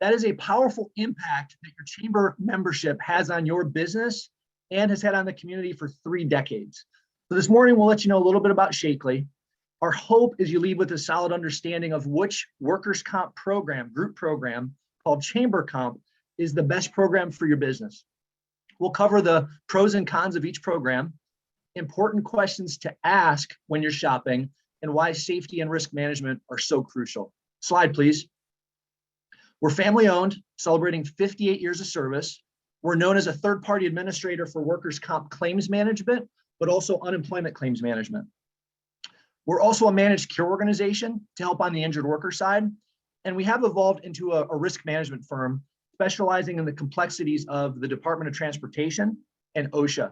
That is a powerful impact that your chamber membership has on your business and has had on the community for 3 decades. So this morning, we'll let you know a little bit about Sheakley. Our hope is you leave with a solid understanding of which workers' comp program, group program called Chamber Comp, is the best program for your business. We'll cover the pros and cons of each program, important questions to ask when you're shopping, and why safety and risk management are so crucial. Slide, please. We're family owned, celebrating 58 years of service. We're known as a third-party administrator for workers' comp claims management, but also unemployment claims management. We're also a managed care organization to help on the injured worker side. And we have evolved into a risk management firm specializing in the complexities of the Department of Transportation and OSHA.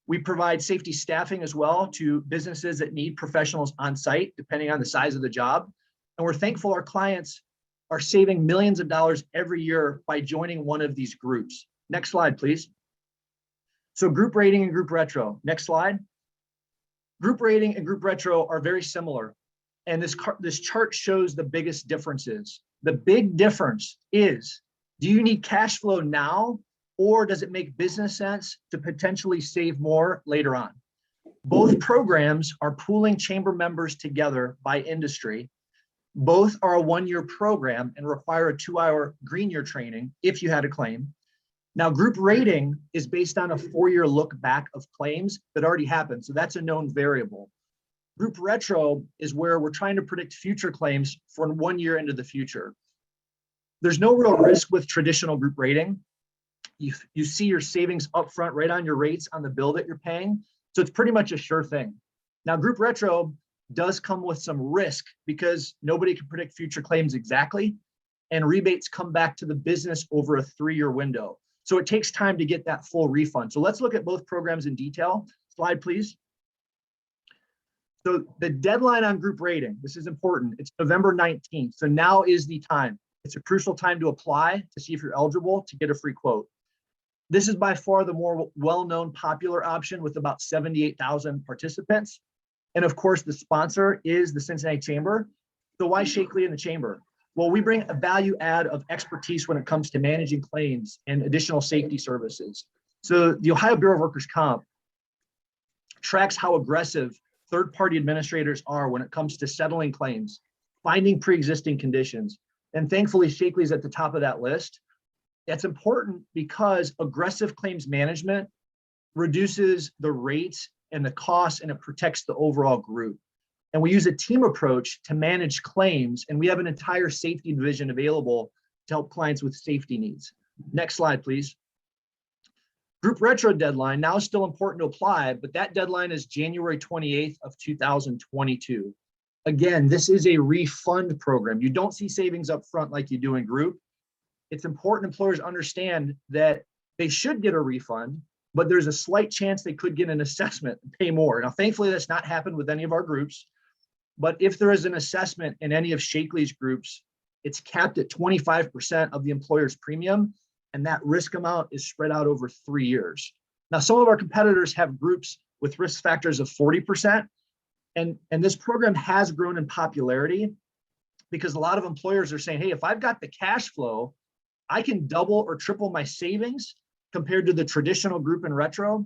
We provide safety staffing as well to businesses that need professionals on site, depending on the size of the job. And we're thankful our clients are saving millions of dollars every year by joining one of these groups. Next slide, please. So group rating and group retro. Next slide. Group rating and group retro are very similar. And this chart shows the biggest differences. The big difference is, do you need cash flow now, or does it make business sense to potentially save more later on? Both programs are pooling chamber members together by industry. Both are a 1-year program and require a 2-hour green year training if you had a claim. Now, group rating is based on a 4-year look back of claims that already happened. So that's a known variable. Group retro is where we're trying to predict future claims for 1 year into the future. There's no real risk with traditional group rating. You see your savings upfront right on your rates on the bill that you're paying. So it's pretty much a sure thing. Now, group retro does come with some risk because nobody can predict future claims exactly, and rebates come back to the business over a 3-year window. So it takes time to get that full refund. So let's look at both programs in detail. Slide, please. So the deadline on group rating, this is important. It's November 19th. So now is the time. It's a crucial time to apply to see if you're eligible to get a free quote. This is by far the more well-known popular option with about 78,000 participants. And of course, the sponsor is the Cincinnati Chamber. So why Sheakley and the Chamber? Well, we bring a value add of expertise when it comes to managing claims and additional safety services. So the Ohio Bureau of Workers' Comp tracks how aggressive third-party administrators are when it comes to settling claims, finding pre-existing conditions. And thankfully, Sheakley is at the top of that list. That's important because aggressive claims management reduces the rates and the costs, and it protects the overall group. And we use a team approach to manage claims, and we have an entire safety division available to help clients with safety needs. Next slide, please. Group retro deadline now is still important to apply, but that deadline is January 28th of 2022. Again, this is a refund program. You don't see savings up front like you do in group. It's important employers understand that they should get a refund, but there's a slight chance they could get an assessment and pay more. Now, thankfully, that's not happened with any of our groups, but if there is an assessment in any of Sheakley's groups, it's capped at 25% of the employer's premium, and that risk amount is spread out over 3 years. Now, some of our competitors have groups with risk factors of 40%, and this program has grown in popularity because a lot of employers are saying, hey, if I've got the cash flow, I can double or triple my savings compared to the traditional group and retro,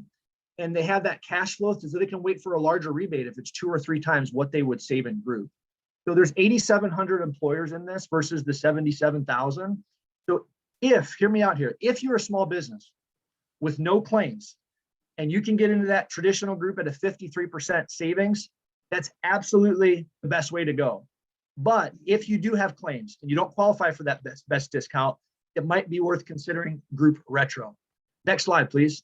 and they have that cash flow so they can wait for a larger rebate if it's 2 or 3 times what they would save in group. So there's 8,700 employers in this versus the 77,000. So hear me out here, if you're a small business with no claims and you can get into that traditional group at a 53% savings, that's absolutely the best way to go. But if you do have claims and you don't qualify for that best discount, it might be worth considering group retro. Next slide, please.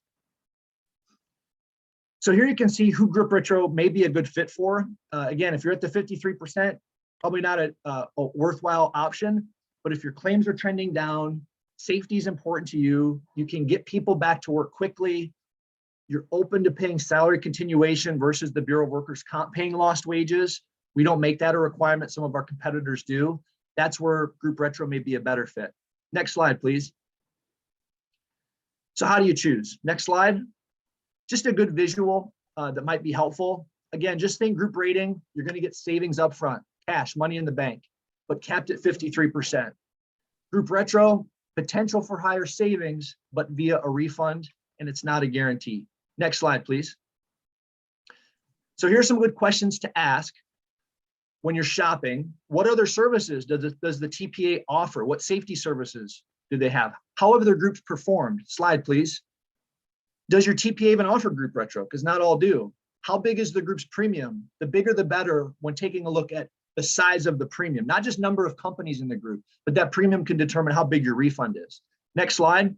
So here you can see who group retro may be a good fit for. Again, if you're at the 53%, probably not a worthwhile option, but if your claims are trending down, safety is important to you, you can get people back to work quickly, you're open to paying salary continuation versus the Bureau of Workers' Comp paying lost wages. We don't make that a requirement, some of our competitors do. That's where group retro may be a better fit. Next slide, please. So how do you choose? Next slide. Just a good visual that might be helpful. Again, just think group rating, you're going to get savings up front, cash, money in the bank, but capped at 53%. Group retro, potential for higher savings, but via a refund, and it's not a guarantee. Next slide, please. So here's some good questions to ask when you're shopping. What other services does the TPA offer? What safety services do they have? How have their groups performed? Slide, please. Does your TPA even offer group retro? Because not all do. How big is the group's premium? The bigger, the better when taking a look at the size of the premium, not just number of companies in the group, but that premium can determine how big your refund is. Next slide.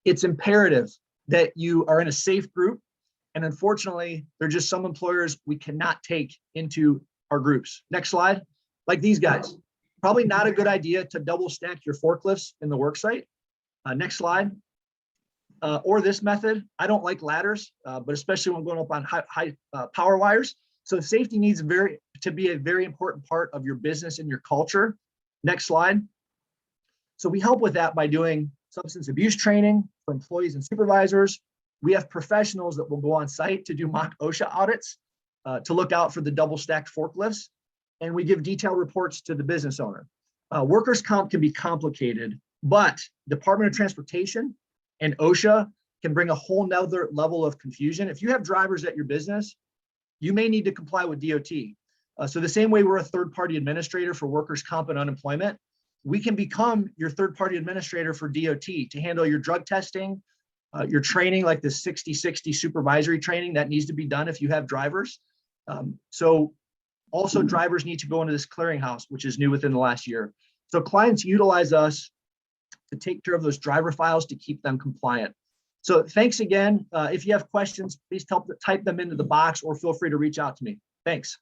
It's imperative that you are in a safe group. And unfortunately, there are just some employers we cannot take into our groups. Next slide. Like these guys, probably not a good idea to double stack your forklifts in the work site. Next slide. Or this method. I don't like ladders, but especially when going up on high power wires. So safety needs to be a very important part of your business and your culture. Next slide. So we help with that by doing substance abuse training for employees and supervisors. We have professionals that will go on site to do mock OSHA audits to look out for the double stacked forklifts. And we give detailed reports to the business owner. Workers' comp can be complicated, but Department of Transportation and OSHA can bring a whole nother level of confusion. If you have drivers at your business, you may need to comply with DOT. So the same way we're a third-party administrator for workers' comp and unemployment, we can become your third-party administrator for DOT to handle your drug testing, your training, like the 60/60 supervisory training that needs to be done if you have drivers. So also drivers need to go into this clearinghouse, which is new within the last year. So clients utilize us to take care of those driver files to keep them compliant. So thanks again. If you have questions, please type them into the box or feel free to reach out to me. Thanks.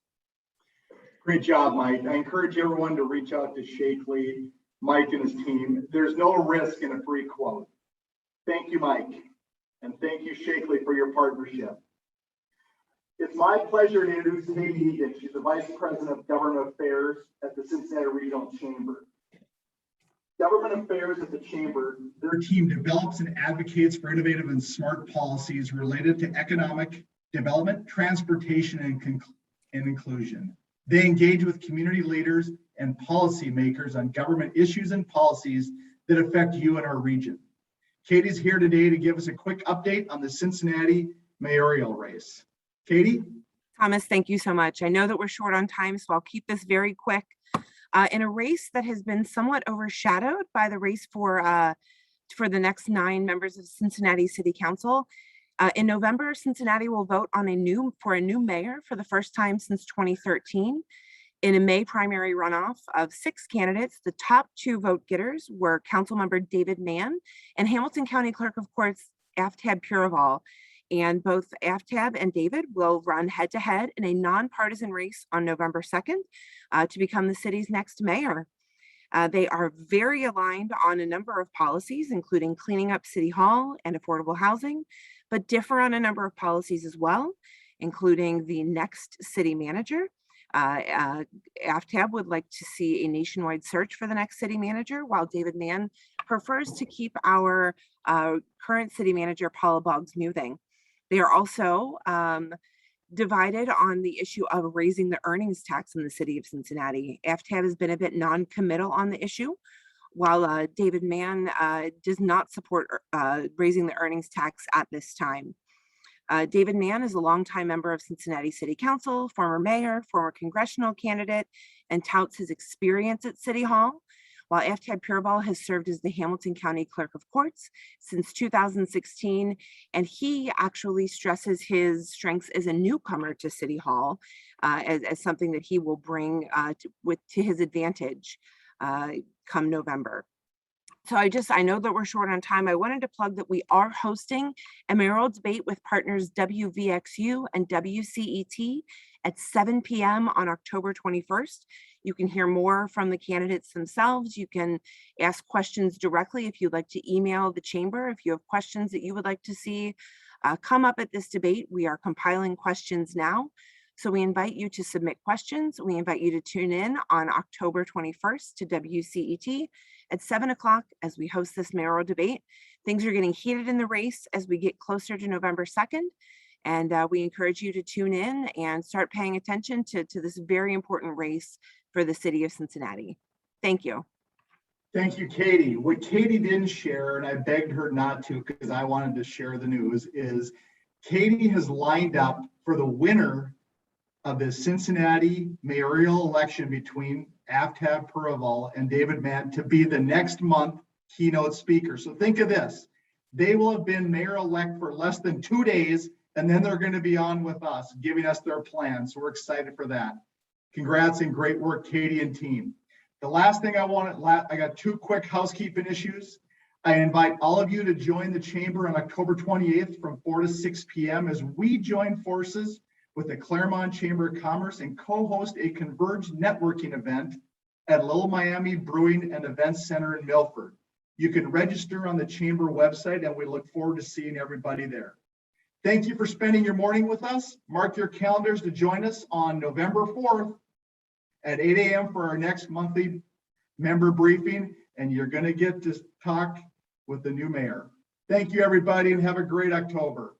Great job, Mike. I encourage everyone to reach out to Sheakley, Mike and his team. There's no risk in a free quote. Thank you, Mike. And thank you, Sheakley, for your partnership. It's my pleasure to introduce Katie Egan. She's the Vice President of Government Affairs at the Cincinnati Regional Chamber. Government Affairs at the Chamber, their team develops and advocates for innovative and smart policies related to economic development, transportation, and inclusion. They engage with community leaders and policymakers on government issues and policies that affect you and our region. Katie's here today to give us a quick update on the Cincinnati mayoral race. Katie?
Thomas, thank you so much. I know that we're short on time, so I'll keep this very quick. In a race that has been somewhat overshadowed by the race for the next 9 members of Cincinnati City Council, in November, Cincinnati will vote on a new mayor for the first time since 2013. In a May primary runoff of 6 candidates, the top 2 vote getters were Councilmember David Mann and Hamilton County Clerk of Courts Aftab Puraval. And both Aftab and David will run head-to-head in a nonpartisan race on November 2nd to become the city's next mayor. They are very aligned on a number of policies, including cleaning up City Hall and affordable housing, but differ on a number of policies as well, including the next city manager. Aftab would like to see a nationwide search for the next city manager, while David Mann prefers to keep our current city manager, Paula Boggs, moving. They are also divided on the issue of raising the earnings tax in the city of Cincinnati. Aftab has been a bit non-committal on the issue, while David Mann does not support raising the earnings tax at this time. David Mann is a longtime member of Cincinnati City Council, former mayor, former congressional candidate, and touts his experience at City Hall, while Aftab Puraval has served as the Hamilton County Clerk of Courts since 2016, and he actually stresses his strengths as a newcomer to City Hall as something that he will bring to his advantage come November. So I know that we're short on time. I wanted to plug that we are hosting a mayoral debate with partners WVXU and WCET at 7 p.m. on October 21st. You can hear more from the candidates themselves. You can ask questions directly if you'd like to email the chamber. If you have questions that you would like to see come up at this debate, we are compiling questions now. So we invite you to submit questions. We invite you to tune in on October 21st to WCET at 7 o'clock as we host this mayoral debate. Things are getting heated in the race as we get closer to November 2nd. And we encourage you to tune in and start paying attention to this very important race for the city of Cincinnati. Thank you.
Thank you, Katie. What Katie didn't share, and I begged her not to because I wanted to share the news, is Katie has lined up for the winner of the Cincinnati mayoral election between Aftab Puraval and David Mann to be the next month keynote speaker. So think of this. They will have been mayor-elect for less than 2 days, and then they're going to be on with us, giving us their plans. So we're excited for that. Congrats and great work, Katie and team. The last thing I got 2 quick housekeeping issues. I invite all of you to join the chamber on October 28th from 4 to 6 p.m. as we join forces with the Claremont Chamber of Commerce and co-host a converged networking event at Little Miami Brewing and Events Center in Milford. You can register on the chamber website, and we look forward to seeing everybody there. Thank you for spending your morning with us. Mark your calendars to join us on November 4th at 8 a.m. for our next monthly member briefing, and you're going to get to talk with the new mayor. Thank you, everybody, and have a great October.